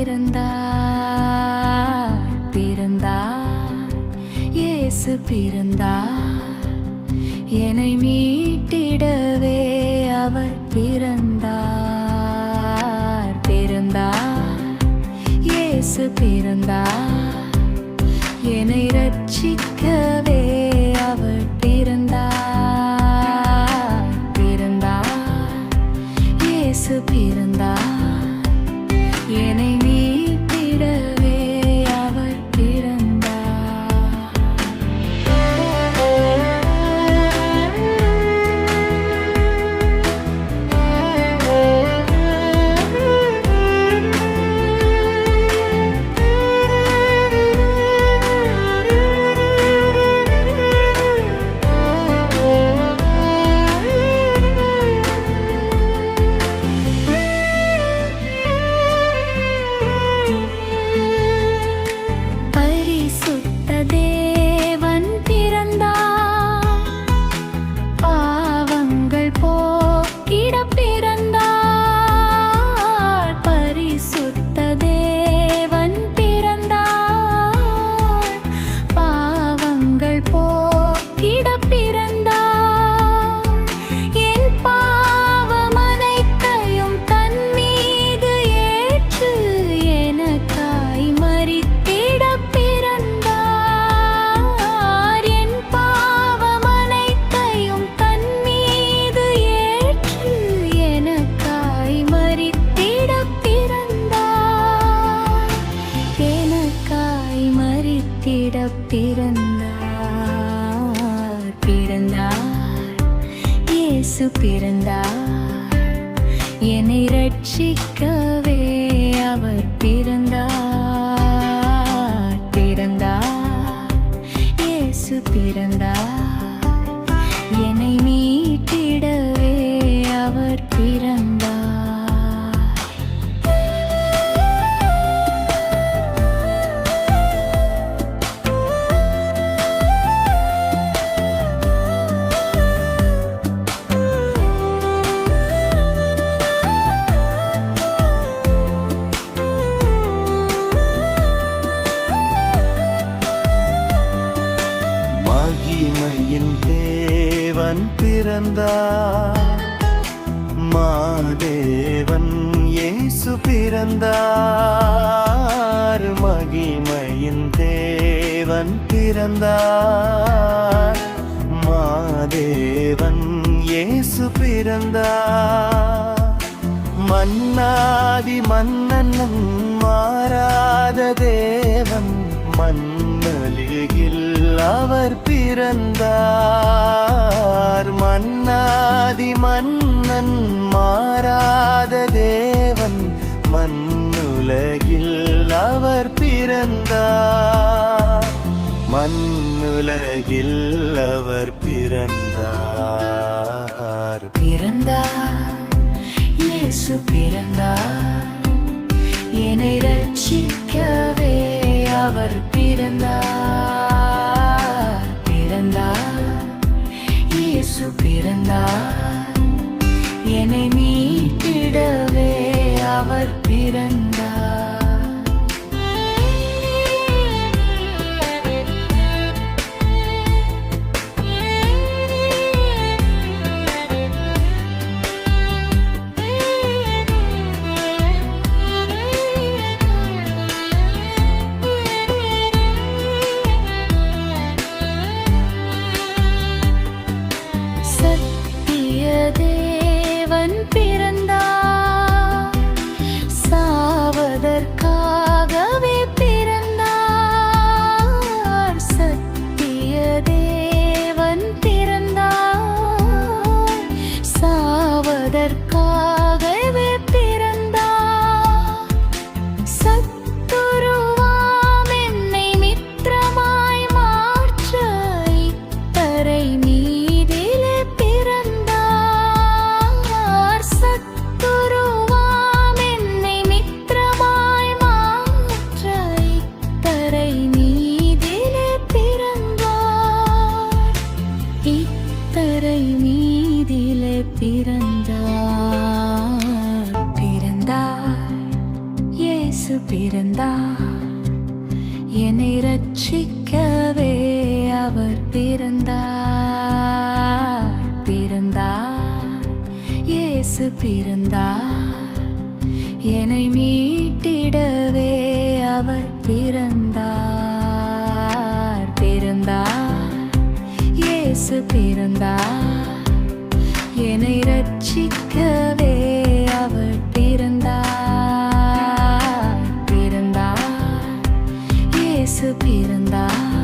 பிறந்தார், இயேசு பிறந்தார், என்னை மீட்டிடவே அவர் பிறந்தார். இயேசு பிறந்தார், என்னை ரட்சிக்கவே அவர் பிறந்தார். இயேசு பிறந்தார், என்னை மீட்டிடவே அவர் பிறந்தார். பிறந்தார், இயேசு பிறந்தார், என்னை ரட்சிக்கவே அவர் பிறந்தார். இயேசு பிறந்தார், என்னை மீட்டிடவே அவர் பிறந்தார். மகிமையின் தேவன் பிறந்தார், மாதேவன் இயேசு பிறந்தார். மகிமையின் தேவன் பிறந்தார், மாதேவன் இயேசு பிறந்தார். மன்னாதி மன்னன் மாறாத தேவன் மண்ணுலகில் அவர் பிறந்தார். மன்னாதி மன்னன் மாறாத தேவன் மண்ணுலகில் அவர் பிறந்தார். மண்ணுலகில் அவர் பிறந்தார். இயேசு பிறந்தார், என்னை ரட்சிக்கவே அவர் பிறந்தார். இயேசு பிறந்தார், என்னை மீட்டிடவே அவர் பிறந்தார். தேவன் பிறந்தார், இயேசு பிறந்தார் என்னை ரட்சிக்கவே அவர் பிறந்தார் பிறந்தார் இயேசு பிறந்தார் என்னை மீட்டிடவே அவர் பிறந்தார் பிறந்தார் இயேசு பிறந்தார் என்னை ரட்சிக்கவே அவர் பிறந்தார் பிறந்தார் இயேசு பிறந்தார்